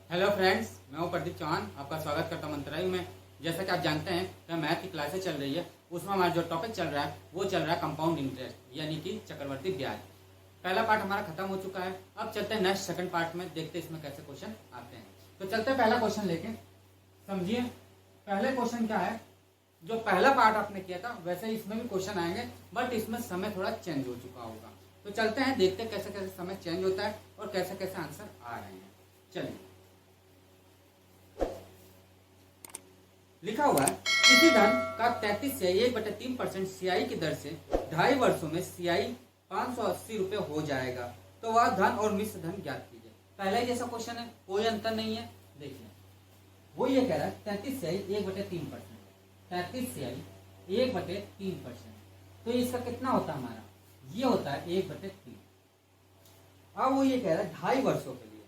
Hello friends, मैं हूं प्रदीप चौहान। आपका स्वागत करता हूं मंत्रालय में। जैसा कि आप जानते हैं कि मैथ की क्लासेस चल रही है, उसमें हमारा जो टॉपिक चल रहा है वो चल रहा है कंपाउंड इंटरेस्ट यानी कि चक्रवर्ती ब्याज। पहला पार्ट हमारा खत्म हो चुका है। अब चलते हैं नेक्स्ट सेकंड पार्ट में, देखते हैं इसमें कैसे क्वेश्चन आते हैं। तो चलते हैं पहला क्वेश्चन लेके। समझिए पहले क्वेश्चन क्या है। जो पहला पार्ट आपने किया था वैसे ही इसमें भी क्वेश्चन आएंगे, बट इसमें समय थोड़ा चेंज हो चुका होगा। तो चलते हैं, देखते हैं कैसे कैसे समय चेंज होता है और कैसे कैसे आंसर आ रहे हैं। चलिए, लिखा हुआ है किसी धन का 33 से 1/3% सीआई की दर से 2.5 वर्षों में सीआई 580 रुपए हो जाएगा, तो वह धन और मिश्र धन ज्ञात कीजिए। पहले जैसा क्वेश्चन है, कोई अंतर नहीं है। देखिए वो ये कह रहा है 33 सीआई 1/3%, 33 सीआई 1/3%, तो इसका कितना होता है हमारा, ये होता है 1/3। अब वो ये कह रहा है 2.5 वर्षों के लिए,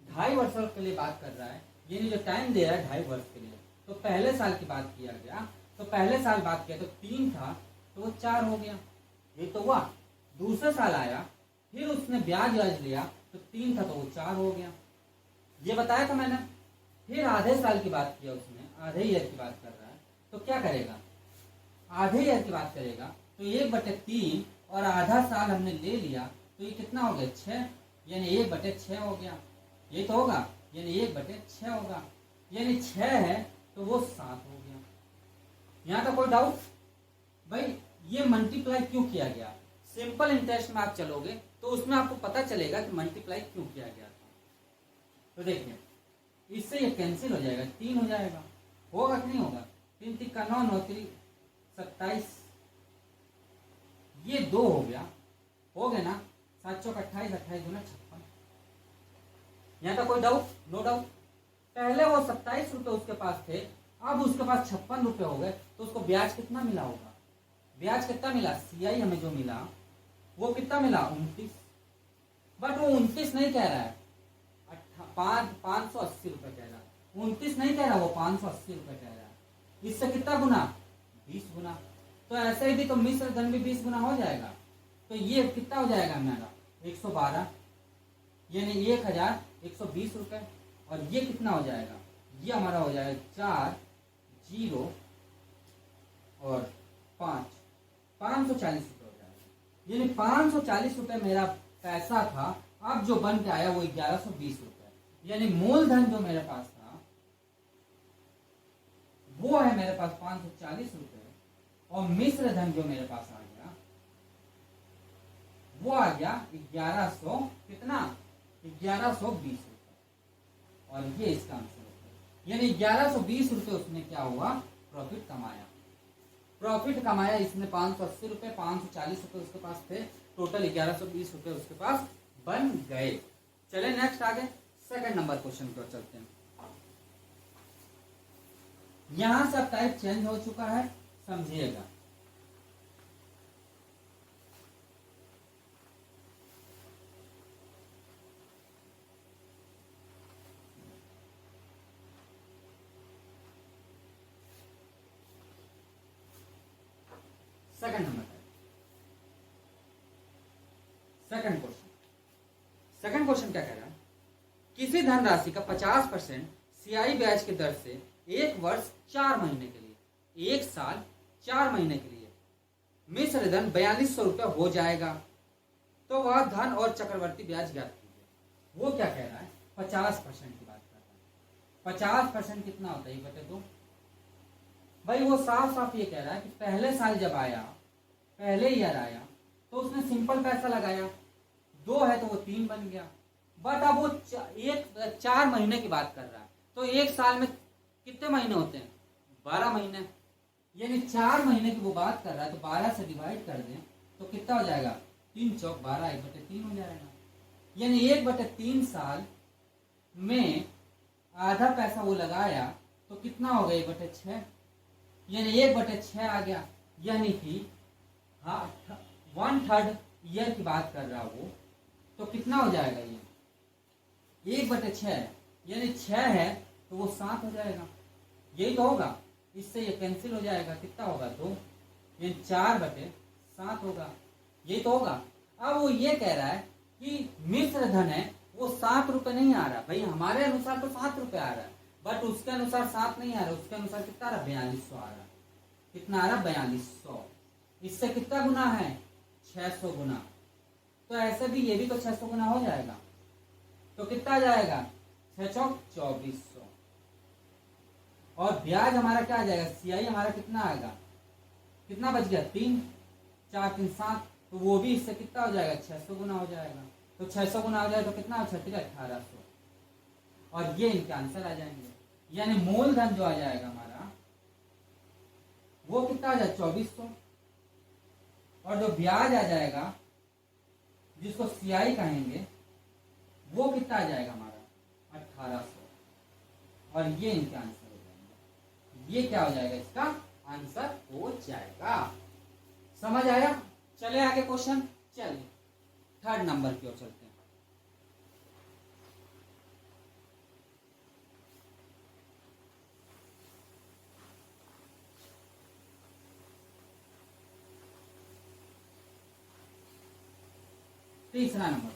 2.5 वर्षों के लिए बात कर रहा है, यानी जो टाइम दे रहा है 2.5 वर्ष के लिए। तो पहले साल की बात किया गया, तो पहले साल बात किया तो 3 था तो वो 4 हो गया, ये तो हुआ। दूसरे साल आया, फिर उसने ब्याज व्याज लिया तो 3 था तो वो 4 हो गया, ये बताया था मैंने। फिर आधे साल की बात किया उसने, आधे ईयर की बात कर रहा है, तो क्या करेगा, आधे ईयर की बात करेगा तो 1/3 और आधा साल हमने ले लिया तो ये कितना हो गया 6, यानी 1/6 हो गया, ये तो होगा, यानी 1/6 होगा, यानी 6 है तो वो 7 हो गया। यहां तो कोई डाउट भाई, ये मल्टीप्लाई क्यों किया गया। सिंपल इंटरेस्ट में आप चलोगे तो उसमें आपको पता चलेगा कि मल्टीप्लाई क्यों किया गया था। तो देखिए इससे ये कैंसिल हो जाएगा, 3 हो जाएगा, होगा कि नहीं होगा। 3 3 का 9, 9 3 27, ये 2 हो गया, हो गया ना। 7 चौक 28, 28 दूना 56। यहाँ तो कोई डाउट, नो डाउट। पहले वो 27 रुपए उसके पास थे, अब उसके पास 56 रुपए हो गए, तो उसको ब्याज कितना मिला होगा, ब्याज कितना मिला, सीआई हमें जो मिला वो कितना मिला 29। बट वो 29 नहीं कह रहा है, 580 रुपए कह रहा है, 29 नहीं कह रहा, वो 580 रुपए कह रहा है। इससे कितना गुना, 20 गुना। तो ऐसे ही भी तो मिश्र धन भी 20 गुना हो जाएगा, तो ये कितना हो जाएगा हमारा 112, यानी 1120 रुपए। और ये कितना हो जाएगा, ये हमारा हो जाएगा 4 0 और 5, 540 रुपए हो जाएगा। यानी 540 रुपए मेरा पैसा था, अब जो बन के आया वो 1120 रुपए, यानी मूलधन जो मेरे पास था वो है मेरे पास 540 रुपए, और मिश्र धन जो मेरे पास आ गया वो आ गया 1100 कितना, 1120 रुपए। और ये इसका आंसर होगा, यानी 1120 रुपए उसने क्या हुआ, प्रॉफिट कमाया। प्रॉफिट कमाया इसने 580 रुपए, 540 रुपए उसके पास थे, टोटल 1120 रुपए उसके पास बन गए। चले नेक्स्ट आगे सेकंड नंबर क्वेश्चन की ओर चलते हैं। यहां से अब टाइप चेंज हो चुका है, समझिएगा। Second number, second question. Second question क्या कह रहा है, किसी धनराशि का 50% सीआई ब्याज की दर से 1 वर्ष 4 महीने के लिए, 1 साल 4 महीने के लिए मिश्र धन 4200 रुपए हो जाएगा, तो वह धन और चक्रवर्ती ब्याज ज्ञात कीजिए। वो क्या कह रहा है, 50% की बात कर रहा है। 50% कितना होता है ये बता दो भाई। वो साफ साफ ये कह रहा है कि पहले साल जब आया, पहले ईयर आया, तो उसने सिंपल पैसा लगाया, 2 है तो वो 3 बन गया। बट अब वो 4 महीने की बात कर रहा है, तो 1 साल में कितने महीने होते हैं, 12 महीने, यानी 4 महीने की वो बात कर रहा है। तो 12 से डिवाइड कर दें तो कितना हो जाएगा, 3 चौक 12, 1/3 हो जाएगा, यानी 1/3 साल में आधा पैसा वो लगाया तो कितना हो गया 1/6, यानी 1/6 आ गया, यानी कि 1/3 ईयर की बात कर रहा वो, तो कितना हो जाएगा ये 1/6, यानी 6 है तो वो 7 हो जाएगा, यही तो होगा। इससे ये कैंसिल हो जाएगा, कितना होगा 2, यानी 4/7 होगा, यही तो होगा। अब वो ये कह रहा है कि मिश्र धन है वो 7 रुपए नहीं आ रहा भाई, हमारे अनुसार तो 7 रुपए आ रहा है, बट उसके अनुसार 7 नहीं आ रहा, उसके अनुसार कितना आ रहा, 4200 आ रहा। कितना आ रहा, 4200। इससे कितना गुना है, 600 गुना। तो ऐसे भी ये भी तो 600 गुना हो जाएगा, तो कितना आ जाएगा, 6 चौक 2400। और ब्याज हमारा क्या आ जाएगा, सीआई हमारा कितना आएगा, कितना बच गया, 3 4 3 7, तो वो भी इससे कितना हो जाएगा, 600 गुना हो जाएगा। तो 600 गुना हो जाए तो कितना, 1800। और ये इनके आंसर आ जाएंगे। यानी मूलधन जो आ जाएगा हमारा वो कितना आ जाएगा, 2400। और जो ब्याज आ जाएगा जिसको सीआई कहेंगे वो कितना आ जाएगा हमारा, 1800। और ये इनके आंसर हो जाएंगे। ये क्या हो जाएगा, इसका आंसर हो जाएगा। समझ आया। चले आगे क्वेश्चन, चलिए थर्ड नंबर की ओर चलते हैं। तीसरा नंबर,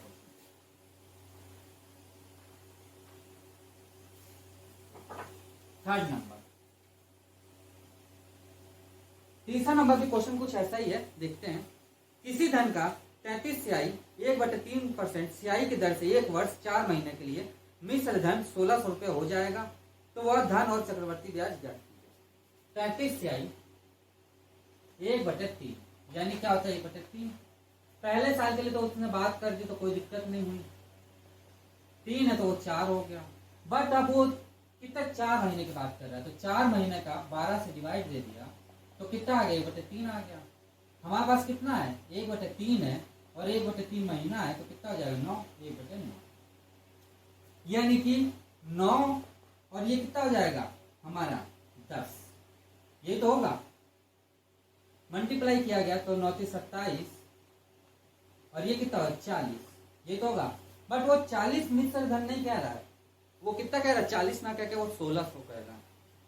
थर्ड नंबर, तीसरा नंबर भी क्वेश्चन कुछ ऐसा ही है, देखते हैं। किसी धन का 33 सीआई 1/3% सीआई की दर से 1 वर्ष 4 महीने के लिए मिश्र धन 1600 रुपये हो जाएगा, तो वह धन और चक्रवर्ती ब्याज ज्ञात कीजिए। 33 सीआई 1/3 यानी क्या होता है, 1/3। पहले साल के लिए तो उसने बात कर दी तो कोई दिक्कत नहीं हुई, 3 है तो वो 4 हो गया। बट अब वो कितना, 4 महीने की बात कर रहा है, तो 4 महीने का 12 से डिवाइड दे दिया तो कितना आ गया, 1/3 आ गया। हमारे पास कितना है, 1/3 है, और 1/3 महीना है, तो कितना हो जाएगा, 9, 1/9। यानी कि 9 और ये कितना हो जाएगा हमारा, 10। ये तो होगा, मल्टीप्लाई किया गया तो 9 3 27, और ये कितना होगा, 40। ये तो होगा, बट वो 40 मिश्र धन नहीं कह रहा है, वो कितना कह रहा है, 40 ना कह के वो 1600 कह रहा है।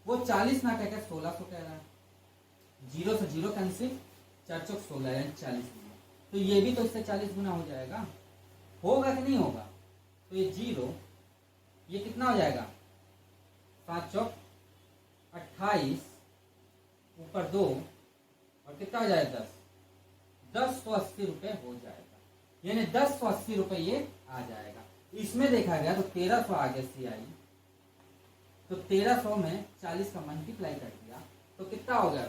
वो 40 ना कह के 1600 कह रहा है। 0 से 0 कैंसिल, 4 चौक 16 यानी 40 गुना। तो ये भी तो इससे 40 गुना हो जाएगा, होगा कि नहीं होगा। तो ये 0, ये कितना हो जाएगा, 7 चौक 28, ऊपर 2, और कितना हो जाएगा, 10 तो 80 रुपये हो जाएगा। यानी 1080 रुपये ये आ जाएगा। इसमें देखा गया तो 1300 आ गया सीआई, तो 1300 में 40 का मल्टीप्लाई कर दिया तो कितना हो गया,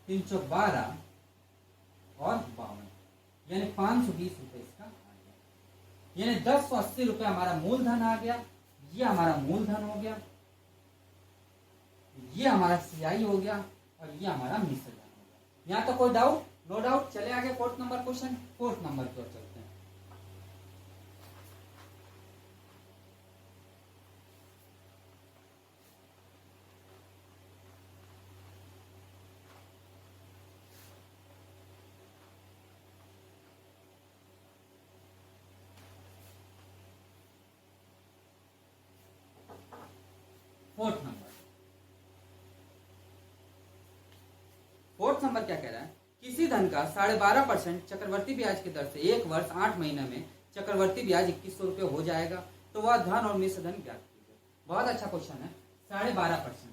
3 चौक 12 और 52, यानी 520 रुपये इसका आ गया। यानी 1080 रुपये हमारा मूलधन आ गया। ये हमारा मूलधन हो गया, ये हमारा सीआई हो गया, और ये हमारा मिश्र धन हो गया। यहाँ तो कोई डाउट, नो डाउट। चले आगे fourth number question, fourth number की ओर चलते हैं। फोर्थ नंबर क्या कह रहा है, किसी धन का 12.5% चक्रवर्ती ब्याज की दर से 1 वर्ष 8 महीने में चक्रवर्ती ब्याज 2100 रुपये हो जाएगा, तो वह धन और मिश्र धन ज्ञात कीजिए। बहुत अच्छा क्वेश्चन है। 12.5%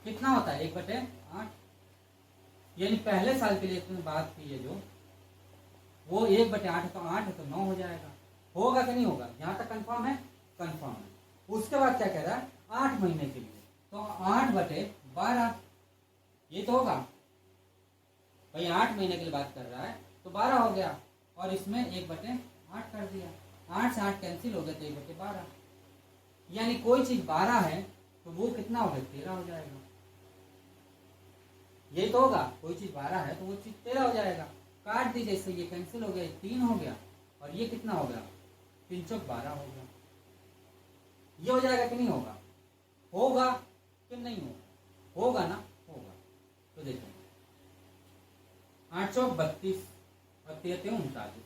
कितना होता है, 1/8, यानी पहले साल के लिए तुमने बात की है जो, वो 1/8 तो 8 है तो 9 हो जाएगा। होगा कि नहीं होगा, यहाँ तक कंफर्म है, कंफर्म है। उसके बाद क्या कह रहा है, 8 महीने के लिए, तो 8/12 ये तो होगा भाई, 8 महीने के लिए बात कर रहा है तो 12 हो गया, और इसमें 1/8 कर दिया, 8 से 8 कैंसिल हो गया तो 1/12, यानी कोई चीज 12 है तो वो कितना हो गया, 13 हो जाएगा। ये तो होगा, कोई चीज 12 है तो वो चीज 13 हो जाएगा। काट दीजिए, इससे ये कैंसिल हो गया, 3 हो गया, और ये कितना हो गया, 3 चौक 12 हो गया। ये हो जाएगा कि नहीं होगा, होगा कि नहीं होगा, होगा ना, होगा। तो देखो 8 चौक 32 और 3 39,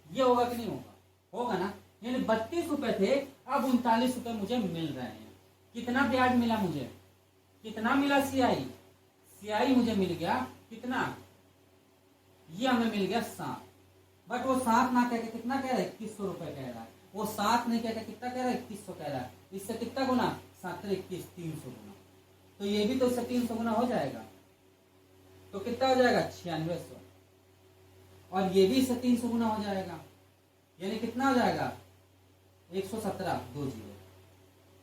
ये होगा कि नहीं होगा, होगा ना। यानी 32 रुपए थे, अब 39 रुपए मुझे मिल रहे हैं। कितना ब्याज मिला मुझे, कितना मिला सीआई, सीआई मुझे मिल गया कितना, ये हमें मिल गया 7, बट वो 7 ना कह के कितना कह रहा है, 2100 रुपए कह रहा है। वो 7 नहीं कह के कितना कह रहा है, 2100 कह रहा है। इससे कितना गुना, 7 21, 300 गुना। तो ये भी तो इससे 300 गुना हो जाएगा, तो कितना हो जाएगा, 9600। और ये भी इससे 300 गुना हो जाएगा, यानी कितना हो जाएगा, 117 20,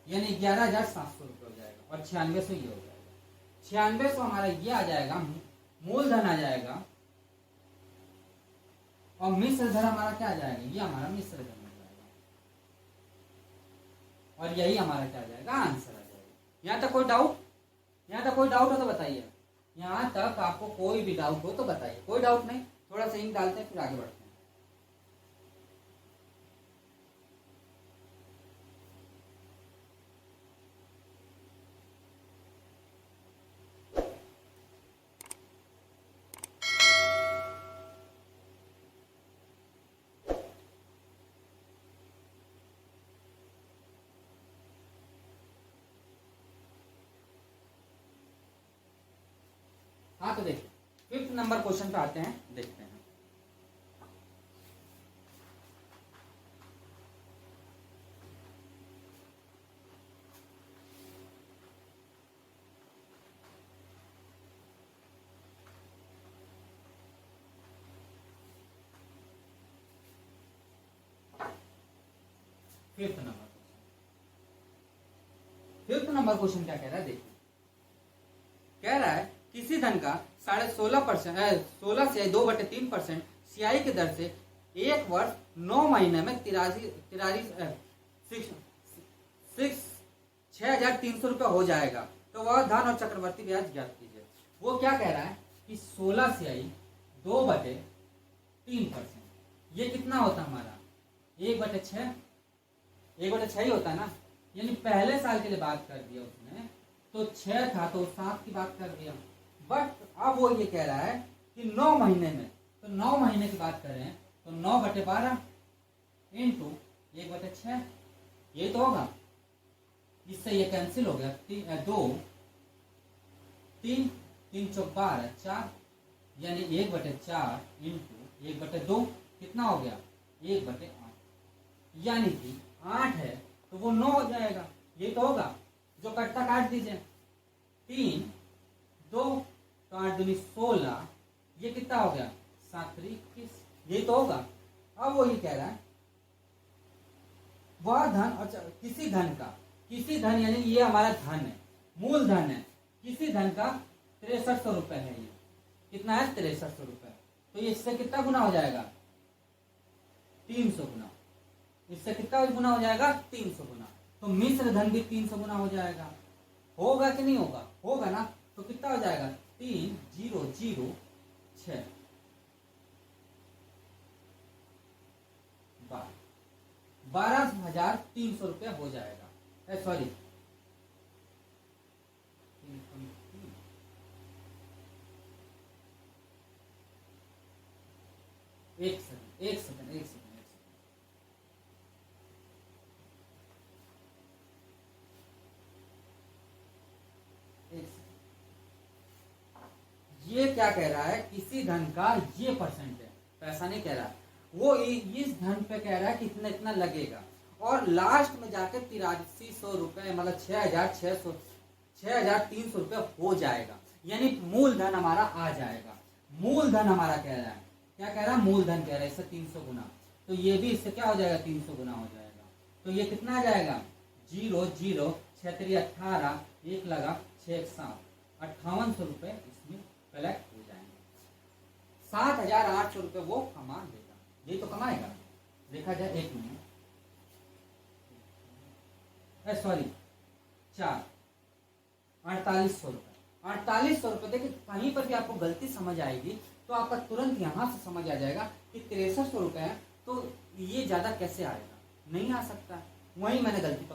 यानी 11,700 रुपये हो जाएगा। और 9600 ये हो जाएगा। 9600 हमारा ये आ जाएगा, मूलधन आ जाएगा। और मिश्र धन हमारा क्या आ जाएगा, ये हमारा मिश्र धन आ जाएगा। और यही हमारा क्या आ जाएगा, आंसर आ जाएगा। यहाँ तक कोई डाउट, यहाँ तक कोई डाउट हो तो बताइए। यहाँ तक आपको कोई भी डाउट हो तो बताइए। कोई डाउट नहीं, थोड़ा सा इंक डालते हैं फिर आगे बढ़ते हैं। हाँ तो देखिए, 5th नंबर क्वेश्चन पे आते हैं, देखते हैं। फिफ्थ नंबर क्वेश्चन क्या कह रहा है, देखिए। कह रहा है किसी धन का 16.5% 16 से 2/3% सियाई की दर से 1 वर्ष 9 महीने में 6,300 रुपये हो जाएगा। तो वह धन और चक्रवर्ती ब्याज ज्ञात कीजिए। वो क्या कह रहा है कि 16 सियाई 2/3%, ये कितना होता हमारा, 1/6, 1/6 ही होता है ना। यानी पहले साल के लिए बात कर दिया उसने, तो 6 था तो 7 की बात कर दिया। बट अब वो ये कह रहा है कि 9 महीने में, तो 9 महीने की बात करें तो 9/12 इंटू 1/6, ये तो होगा। इससे ये कैंसिल हो गया, 2 3 3 चौक 12 4, यानी 1/4 इंटू 1/2 कितना हो गया, 1/8, यानी कि 8 है तो वो 9 हो जाएगा। ये तो होगा, जो कटता काट दीजिए, 3 2 तो 8 दूनी 16, ये कितना हो गया, 7 21, ये तो होगा। अब वो ये कह रहा है वह धन, अच्छा किसी धन का, किसी धन यानी ये हमारा धन है, मूल धन है, किसी धन का 6300 रुपए है। ये कितना है, 6300 रुपए। तो ये इससे कितना गुना हो जाएगा, 300 गुना। इससे कितना गुना हो जाएगा, 300 गुना। तो मिश्र धन भी 300 गुना हो जाएगा। होगा कि नहीं होगा, होगा ना। तो कितना हो जाएगा, 3006 12,300 रुपया हो जाएगा। सॉरी, एक सेकंड। ये क्या कह रहा है, किसी धन का ये परसेंट है, पैसा नहीं कह रहा। वो इस धन पे कह रहा है कि इतना इतना लगेगा, और लास्ट में जाके 8300 रुपए, मतलब 6,300 रुपये हो जाएगा। यानी मूलधन हमारा आ जाएगा। मूलधन हमारा कह रहा है, क्या कह रहा है, मूलधन कह रहा है, इससे 300 गुना। तो ये भी इससे क्या हो जाएगा, 300 गुना हो जाएगा। तो ये कितना आ जाएगा, 0 0 6 3 18, 1 लगा 6 7, 5800 रुपये इसमें कलेक्ट हो जाएंगे। 7,800 रुपये वो कमा देगा। ये तो कमाएगा, देखा जाए। 1 मिनट, सॉरी 4800 रुपये। 4800 रुपये। देखिए कहीं पर भी आपको गलती समझ आएगी तो आपका तुरंत यहाँ से समझ आ जाएगा कि 6300 रुपये है, तो ये ज्यादा कैसे आएगा, नहीं आ सकता। वही मैंने गलती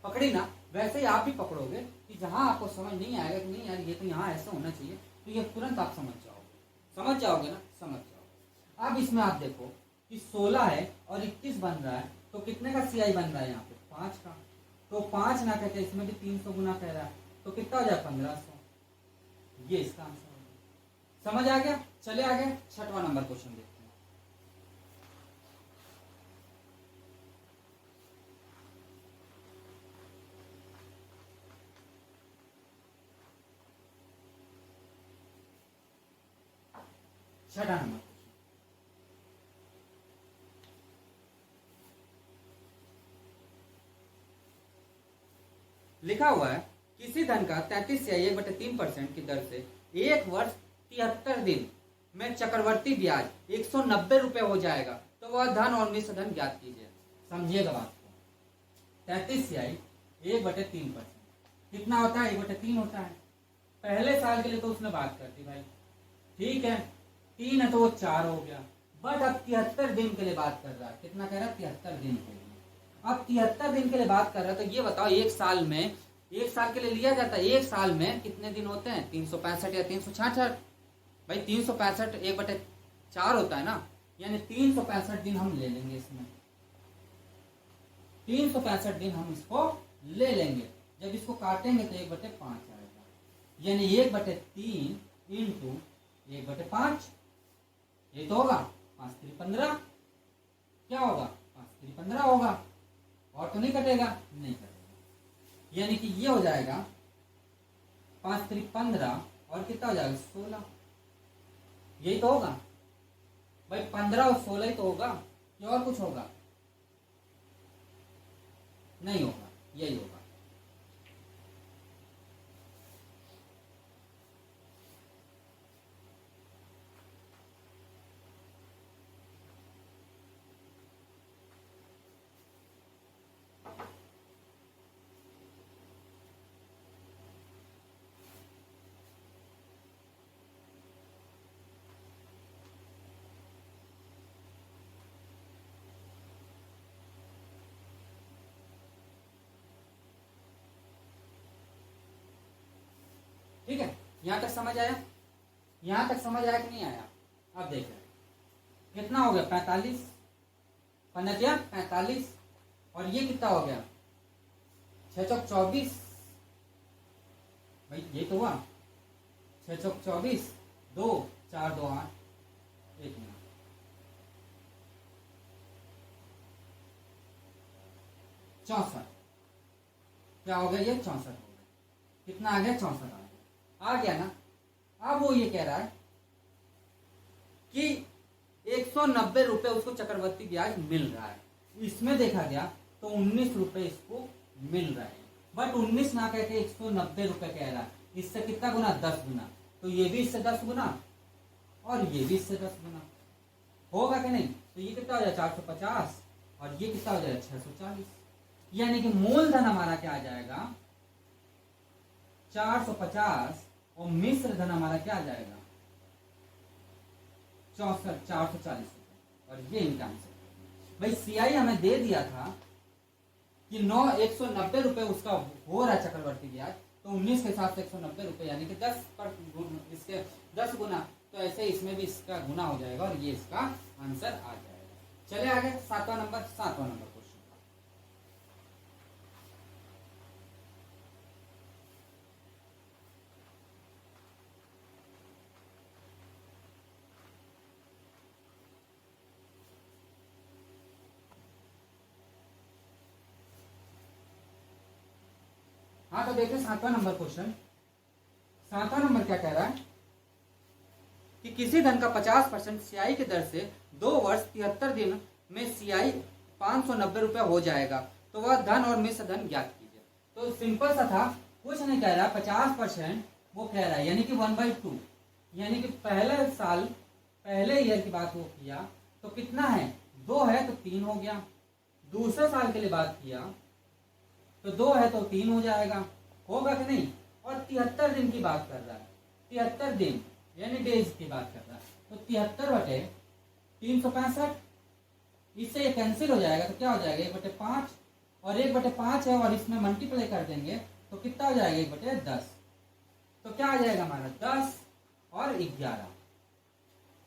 पकड़ी ना। वैसे ही आप भी पकड़ोगे कि जहां आपको समझ नहीं आएगा कि नहीं यार ये तो यहाँ ऐसा होना चाहिए, तो ये तुरंत आप समझ जाओगे ना, समझ जाओगे। अब इसमें आप देखो कि 16 है और 21 बन रहा है, तो कितने का सीआई बन रहा है यहाँ पे, 5 का। तो 5 ना कहते, इसमें भी 300 गुना कह रहा है, तो कितना हो जाए, 1500। ये इसका आंसर हो गया। समझ आ गया। चले आगे 6वां नंबर क्वेश्चन देखते हैं। छठा नंबर लिखा हुआ है, किसी धन का 33/3% की दर से 1 वर्ष 73 दिन में चक्रवर्ती ब्याज 190 रुपए हो जाएगा, तो वह धन और मिश्र धन ज्ञात कीजिए। समझिएगा बात को, 33/3% कितना होता है? 1/3 होता है। पहले साल के लिए तो उसने बात कर दी भाई, ठीक है, 3 है तो वो 4 हो गया, बट अब 73 दिन के लिए बात कर रहा है। कितना कह रहा है? 73 दिन के लिए। अब 73 दिन के लिए बात कर रहा है, तो ये बताओ एक साल में, एक साल के लिए लिया जाता है, एक साल में कितने दिन होते हैं? 365 या 366? भाई 365 1/4 होता है ना, यानी 365 दिन हम ले लेंगे इसमें, 365 दिन हम इसको ले लेंगे। जब इसको काटेंगे तो 1/5 आएगा, यानी 1/3 इंटू 1/5, ये तो होगा 5 3 15। क्या होगा? 5 3 15 होगा, और तो नहीं कटेगा, नहीं कटेगा, यानी कि ये हो जाएगा 5 3 15 और कितना हो जाएगा? 16। यही तो होगा भाई, 15 और 16 ही तो होगा, या और कुछ होगा? नहीं होगा, यही होगा। ठीक है, यहां तक समझ आया? यहां तक समझ आया कि नहीं आया? अब देख रहे कितना हो गया? 45 पंजा 45, और ये कितना हो गया? 6 चौक 24। भाई ये तो हुआ 6 चौक 24, 2 4 2 8, 1 मिनट, 64। क्या हो गया? ये 64 हो गया। कितना आ गया? 64 आ गया ना। अब वो ये कह रहा है कि 190 रुपए उसको चक्रवर्ती ब्याज मिल रहा है। इसमें देखा गया तो 19 रुपए इसको मिल रहा है, बट 19 ना कह के 190 रुपए कह रहा है। इससे कितना गुना? 10 गुना। तो ये भी इससे 10 गुना और ये भी इससे 10 गुना होगा कि नहीं? तो ये कितना हो जाएगा? 450, और ये कितना हो जाएगा? 640। यानी कि मूलधन हमारा क्या आ जाएगा? 450, और मिश्र धन हमारा क्या आ जाएगा? 440 रुपए। और ये इनका आंसर। भाई सीआई हमें दे दिया था कि 190 रुपए उसका हो रहा है चक्रवर्ती ब्याज, तो 19 के साथ 190 रुपए, यानी कि 10 पर इसके 10 गुना, तो ऐसे इसमें भी इसका गुना हो जाएगा और ये इसका आंसर आ जाएगा। चले आगे, 7वां नंबर क्वेश्चन। हाँ तो देखिए 7वां नंबर क्वेश्चन। 7वां नंबर क्या कह रहा है कि किसी धन का 50% सीआई की दर से 2 वर्ष 73 दिन में सीआई 590 रुपए हो जाएगा, तो वह धन और मिश्र धन ज्ञात कीजिए। तो सिंपल सा था, कुछ नहीं कह रहा, 50% वो कह रहा है, यानी कि 1/2, यानी कि पहले साल पहले ईयर की बात वो किया तो कितना है? 2 है तो 3 हो गया। दूसरे साल के लिए बात किया तो 2 है तो 3 हो जाएगा, होगा कि नहीं? और 73 दिन की बात कर रहा है, 73 दिन यानी डेज की बात कर रहा है, तो 73/365, इससे ये कैंसिल हो जाएगा, तो क्या हो जाएगा? 1/5, और 1/5 है और इसमें मल्टीप्लाई कर देंगे तो कितना हो जाएगा? 1/10। तो क्या आ जाएगा हमारा? 10 और 11,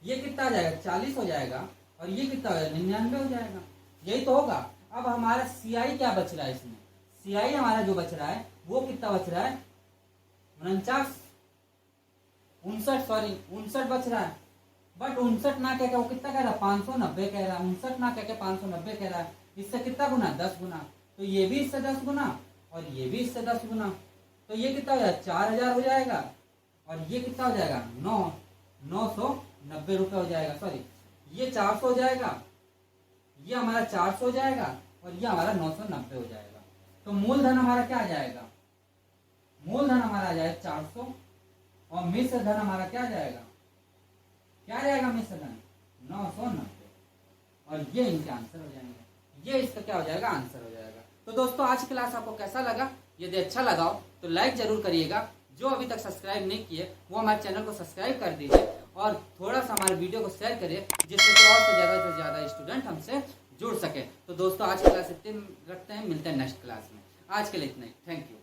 ये कितना आ जाएगा? 40 हो जाएगा, और ये कितना हो जाएगा? 99 हो जाएगा। यही तो होगा। अब हमारा सीआई क्या बच रहा है इसमें? सीआई हमारा जो बच रहा है वो कितना बच रहा है? 59 बच रहा है, बट 59 ना कह के वो कितना कह रहा है? 590 कह रहा है। 59 ना कह के 590 कह रहा है। इससे कितना गुना? 10 गुना। तो ये भी इससे 10 गुना और ये भी इससे 10 गुना, तो ये कितना हो जाएगा? 4000 हो जाएगा, और ये कितना हो जाएगा? 900 90 रुपये हो जाएगा, सॉरी ये 400 हो जाएगा, ये हमारा 400 हो जाएगा और ये हमारा 990 हो जाएगा। तो मूलधन हमारा क्या आ जाएगा, मूलधन हमारा आ जाएगा 400 और मिश्र धन हमारा क्या जाएगा, क्या जाएगा मिश्र धन 990 और ये इनके आंसर हो जाएंगे। ये इसका क्या हो जाएगा, आंसर हो जाएगा। तो दोस्तों आज क्लास आपको कैसा लगा, यदि अच्छा लगा हो तो लाइक जरूर करिएगा। जो अभी तक सब्सक्राइब नहीं किए वो हमारे चैनल को सब्सक्राइब कर दीजिए और थोड़ा सा हमारे वीडियो को शेयर करिए, जिससे कि और से ज़्यादा स्टूडेंट हमसे जुड़ सके। तो दोस्तों आज क्लास इतने रखते हैं, मिलते हैं नेक्स्ट क्लास में। आज के लिए इतना ही, थैंक यू।